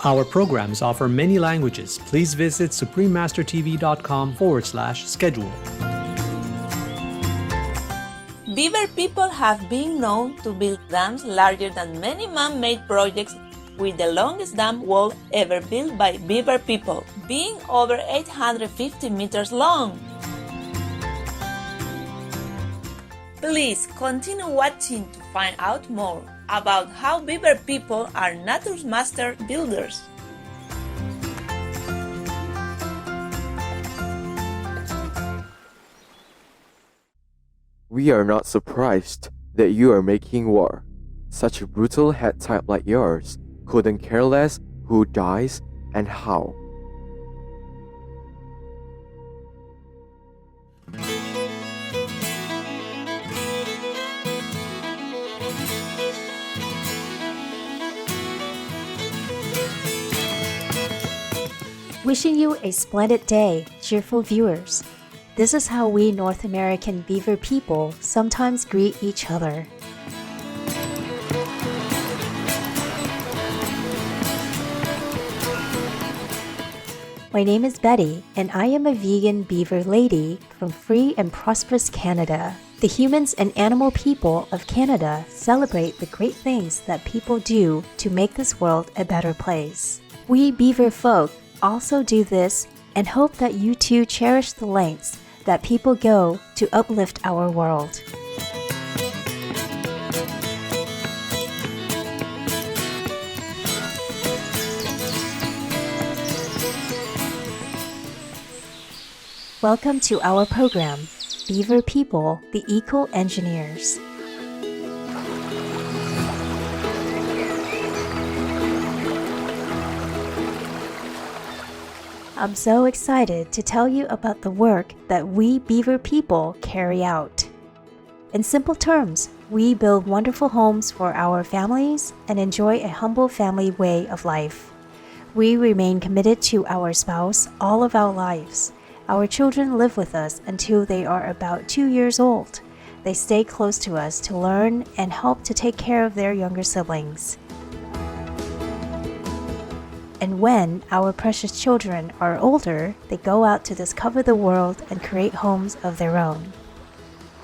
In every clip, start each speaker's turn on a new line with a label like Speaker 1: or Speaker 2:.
Speaker 1: Our programs offer many languages. Please visit suprememastertv.com/schedule.
Speaker 2: Beaver people have been known to build dams larger than many man-made projects, with the longest dam wall ever built by beaver people being over 850 meters long. Please continue watching to find out more about how beaver people are nature's master builders.
Speaker 3: We are not surprised that you are making war. Such a brutal head type like yours couldn't care less who dies and how.
Speaker 4: Wishing you a splendid day, cheerful viewers. This is how we North American beaver people sometimes greet each other. My name is Betty, and I am a vegan beaver lady from free and prosperous Canada. The humans and animal people of Canada celebrate the great things that people do to make this world a better place. We beaver folk also do this and hope that you too cherish the lengths that people go to uplift our world. Welcome to our program, Beaver-People the Eco-Engineers. I'm so excited to tell you about the work that we beaver people carry out. In simple terms, we build wonderful homes for our families and enjoy a humble family way of life. We remain committed to our spouse all of our lives. Our children live with us until they are about 2 years old. They stay close to us to learn and help to take care of their younger siblings. And when our precious children are older, they go out to discover the world and create homes of their own.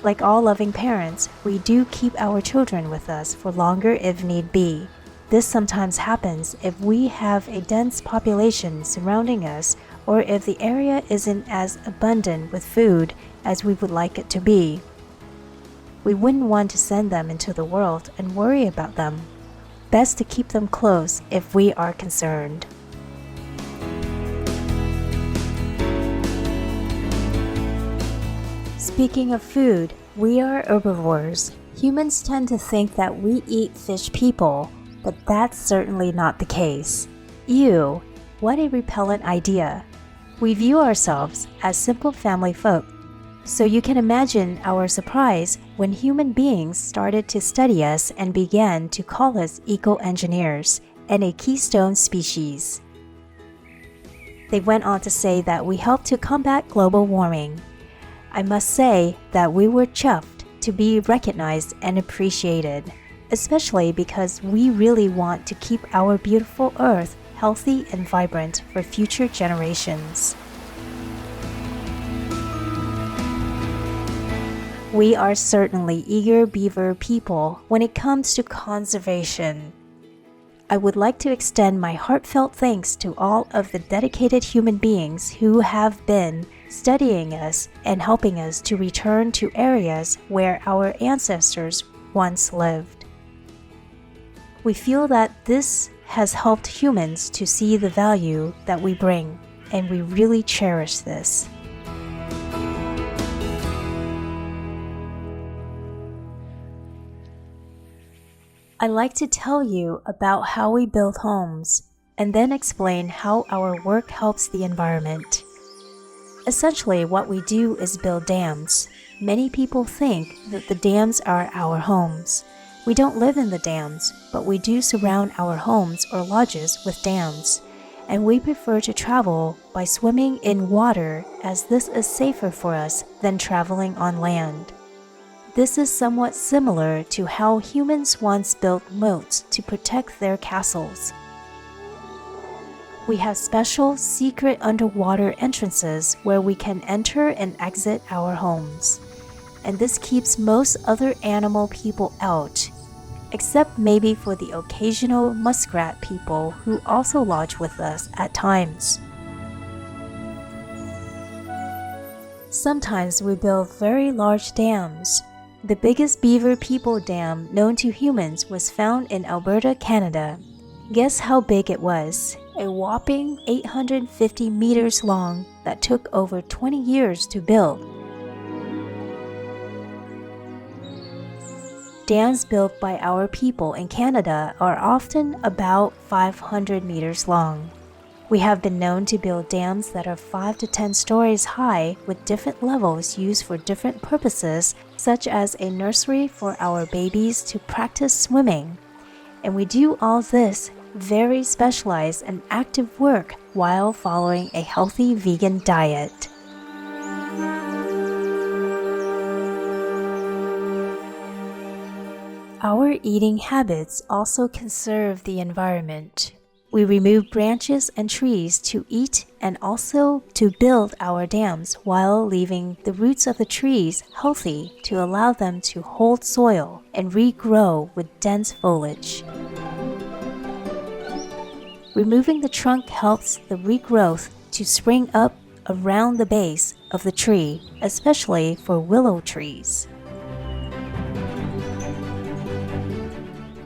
Speaker 4: Like all loving parents, we do keep our children with us for longer if need be. This sometimes happens if we have a dense population surrounding us or if the area isn't as abundant with food as we would like it to be. We wouldn't want to send them into the world and worry about them. Best to keep them close if we are concerned. Speaking of food, we are herbivores. Humans tend to think that we eat fish people, but that's certainly not the case. Ew, what a repellent idea. We view ourselves as simple family folk. So you can imagine our surprise when human beings started to study us and began to call us eco-engineers and a keystone species. They went on to say that we help to combat global warming. I must say that we were chuffed to be recognized and appreciated, especially because we really want to keep our beautiful Earth healthy and vibrant for future generations. We are certainly eager beaver people when it comes to conservation. I would like to extend my heartfelt thanks to all of the dedicated human beings who have been studying us and helping us to return to areas where our ancestors once lived. We feel that this has helped humans to see the value that we bring, and we really cherish this. I like to tell you about how we build homes, and then explain how our work helps the environment. Essentially, what we do is build dams. Many people think that the dams are our homes. We don't live in the dams, but we do surround our homes or lodges with dams, and we prefer to travel by swimming in water as this is safer for us than traveling on land. This is somewhat similar to how humans once built moats to protect their castles. We have special secret underwater entrances where we can enter and exit our homes. And this keeps most other animal people out, except maybe for the occasional muskrat people who also lodge with us at times. Sometimes we build very large dams. The biggest Beaver-People dam known to humans was found in Alberta, Canada. Guess how big it was? A whopping 850 meters long that took over 20 years to build. Dams built by our people in Canada are often about 500 meters long. We have been known to build dams that are 5 to 10 stories high with different levels used for different purposes, such as a nursery for our babies to practice swimming. And we do all this very specialized and active work while following a healthy vegan diet. Our eating habits also conserve the environment. We remove branches and trees to eat and also to build our dams while leaving the roots of the trees healthy to allow them to hold soil and regrow with dense foliage. Removing the trunk helps the regrowth to spring up around the base of the tree, especially for willow trees.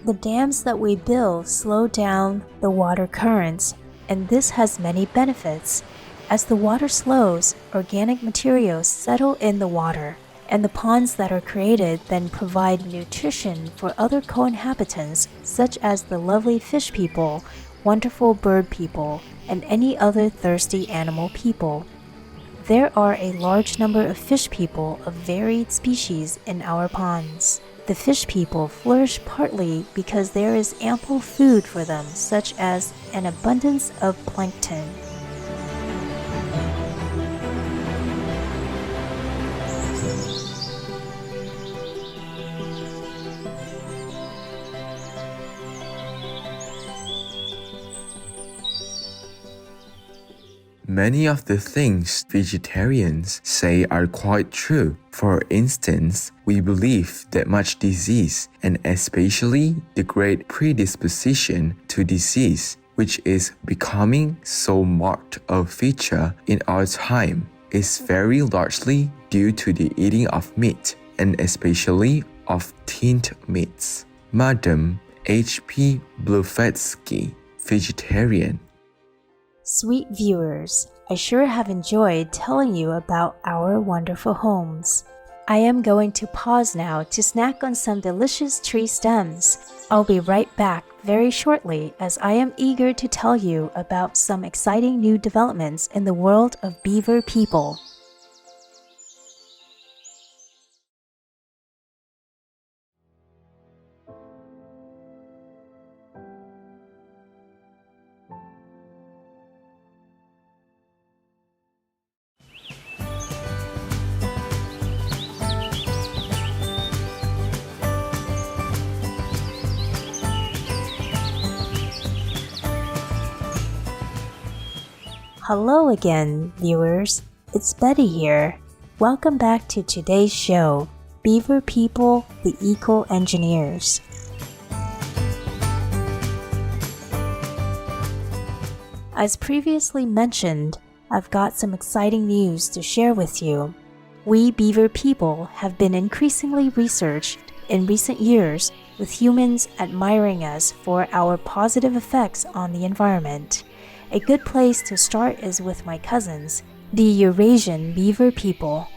Speaker 4: The dams that we build slow down the water currents, and this has many benefits. As the water slows, organic materials settle in the water, and the ponds that are created then provide nutrition for other co-inhabitants, such as the lovely fish people, wonderful bird people, and any other thirsty animal people. There are a large number of fish people of varied species in our ponds. The fish people flourish partly because there is ample food for them, such as an abundance of plankton.
Speaker 3: Many of the things vegetarians say are quite true. For instance, we believe that much disease, and especially the great predisposition to disease, which is becoming so marked a feature in our time, is very largely due to the eating of meat, and especially of tinned meats. Madam H.P. Blavatsky, vegetarian.
Speaker 4: Sweet viewers, I sure have enjoyed telling you about our wonderful homes. I am going to pause now to snack on some delicious tree stems. I'll be right back very shortly as I am eager to tell you about some exciting new developments in the world of beaver people. Hello again, viewers. It's Betty here. Welcome back to today's show, Beaver-People the Eco-Engineers. As previously mentioned, I've got some exciting news to share with you. We beaver people have been increasingly researched in recent years, with humans admiring us for our positive effects on the environment. A good place to start is with my cousins, the Eurasian beaver people.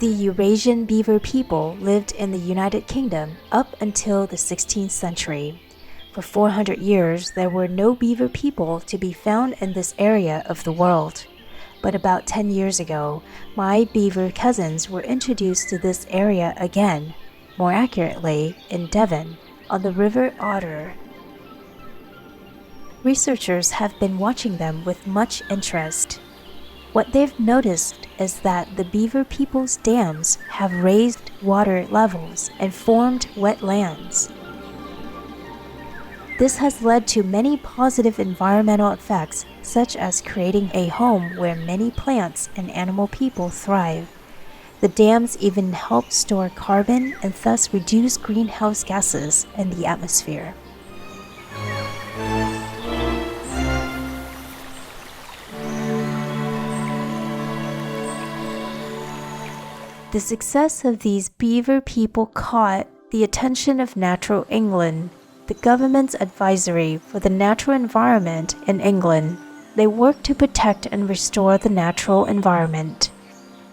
Speaker 4: The Eurasian beaver people lived in the United Kingdom up until the 16th century. For 400 years, there were no beaver people to be found in this area of the world. But about 10 years ago, my beaver cousins were introduced to this area again, more accurately, in Devon, on the River Otter. Researchers have been watching them with much interest. What they've noticed is that the beaver people's dams have raised water levels and formed wetlands. This has led to many positive environmental effects, such as creating a home where many plants and animal people thrive. The dams even help store carbon and thus reduce greenhouse gases in the atmosphere. The success of these beaver people caught the attention of Natural England, the government's advisory for the natural environment in England. They work to protect and restore the natural environment.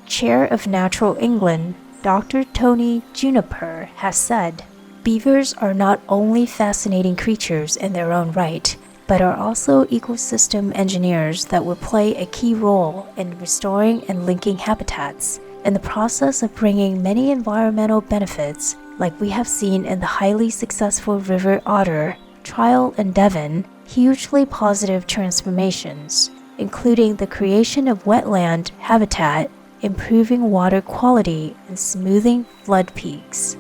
Speaker 4: Chair of Natural England, Dr. Tony Juniper, has said, "Beavers are not only fascinating creatures in their own right, but are also ecosystem engineers that will play a key role in restoring and linking habitats, in the process of bringing many environmental benefits, like we have seen in the highly successful river otter trial in Devon, hugely positive transformations, including the creation of wetland habitat, improving water quality, and smoothing flood peaks."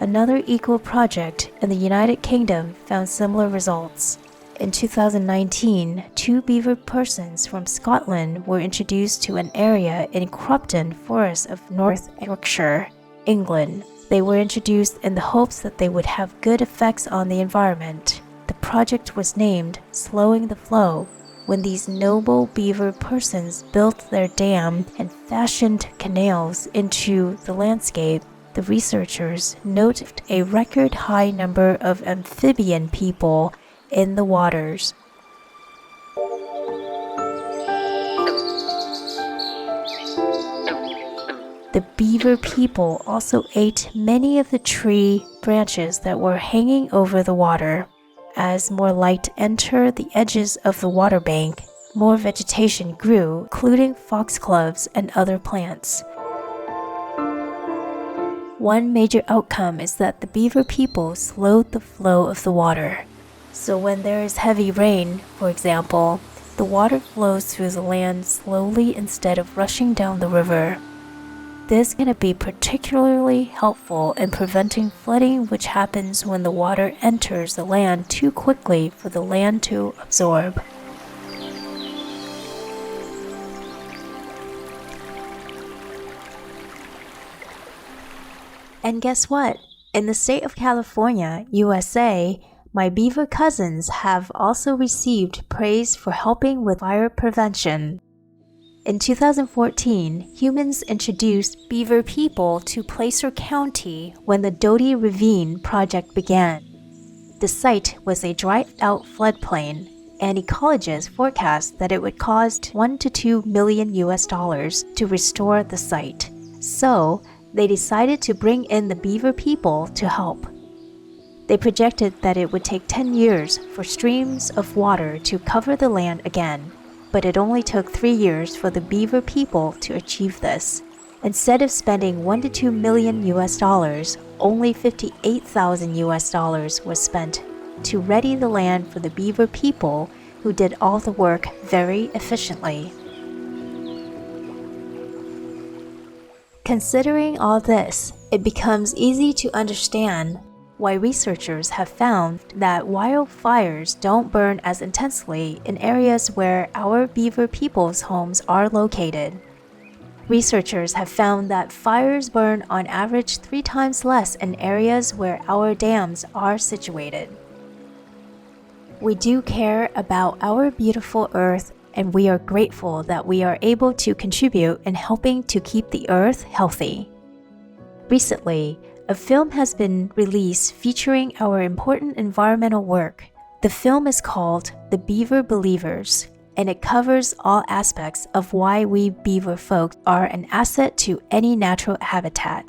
Speaker 4: Another eco project in the United Kingdom found similar results. In 2019, 2 beaver persons from Scotland were introduced to an area in Crupton Forest of North Yorkshire, England. They were introduced in the hopes that they would have good effects on the environment. The project was named Slowing the Flow. When these noble beaver persons built their dam and fashioned canals into the landscape, the researchers noted a record high number of amphibian people in the waters. The beaver people also ate many of the tree branches that were hanging over the water. As more light entered the edges of the water bank, more vegetation grew, including foxgloves and other plants. One major outcome is that the beaver people slowed the flow of the water. So when there is heavy rain, for example, the water flows through the land slowly instead of rushing down the river. This can be particularly helpful in preventing flooding, which happens when the water enters the land too quickly for the land to absorb. And guess what? In the state of California, USA, my beaver cousins have also received praise for helping with fire prevention. In 2014, humans introduced beaver people to Placer County when the Doty Ravine project began. The site was a dried-out floodplain, and ecologists forecast that it would cost $1 to $2 million to restore the site. So, they decided to bring in the beaver people to help. They projected that it would take 10 years for streams of water to cover the land again, but it only took 3 years for the beaver people to achieve this. Instead of spending $1 to $2 million, only $58,000 was spent to ready the land for the beaver people, who did all the work very efficiently. Considering all this, it becomes easy to understand why researchers have found that wildfires don't burn as intensely in areas where our beaver people's homes are located. Researchers have found that fires burn on average 3 times less in areas where our dams are situated. We do care about our beautiful Earth, and we are grateful that we are able to contribute in helping to keep the Earth healthy. Recently, a film has been released featuring our important environmental work. The film is called The Beaver Believers, and it covers all aspects of why we beaver folk are an asset to any natural habitat,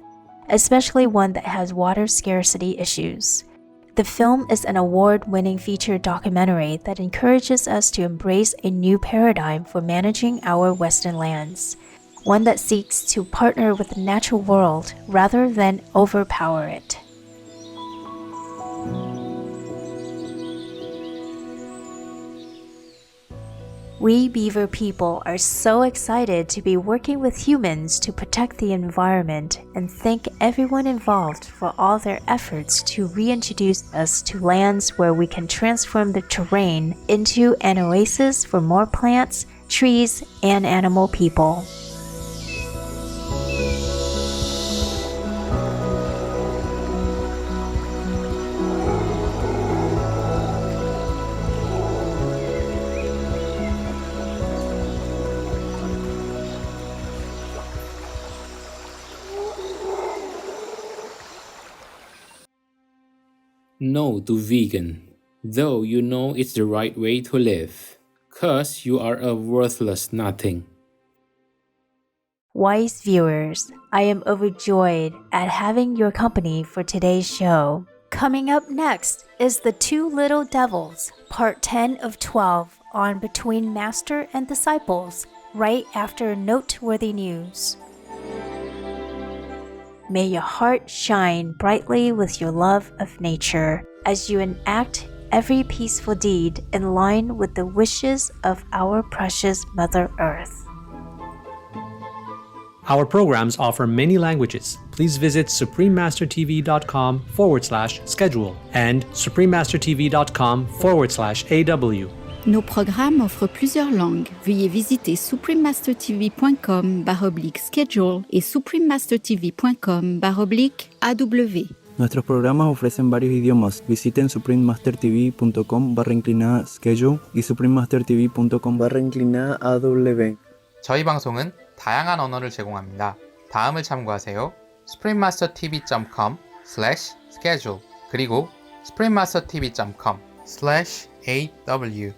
Speaker 4: especially one that has water scarcity issues. The film is an award-winning feature documentary that encourages us to embrace a new paradigm for managing our western lands, one that seeks to partner with the natural world rather than overpower it. We Beaver people are so excited to be working with humans to protect the environment and thank everyone involved for all their efforts to reintroduce us to lands where we can transform the terrain into an oasis for more plants, trees, and animal people.
Speaker 5: No to vegan, though you know it's the right way to live, 'cause you are a worthless nothing.
Speaker 4: Wise viewers, I am overjoyed at having your company for today's show. Coming up next is The Two Little Devils, Part 10 of 12 on Between Master and Disciples, right after noteworthy news. May your heart shine brightly with your love of nature as you enact every peaceful deed in line with the wishes of our precious Mother Earth.
Speaker 1: Our programs offer many languages. Please visit suprememastertv.com/schedule and suprememastertv.com/AW.
Speaker 6: Nos programmes offrent plusieurs langues. Veuillez visiter suprememastertv.com/schedule et suprememastertv.com/AW.
Speaker 7: Nuestros programas ofrecen varios idiomas. Visiten suprememastertv.com/schedule y suprememastertv.com/AW.
Speaker 8: 저희 방송은 다양한 언어를 제공합니다. 다음을 참고하세요. suprememastertv.com/schedule 그리고 suprememastertv.com/AW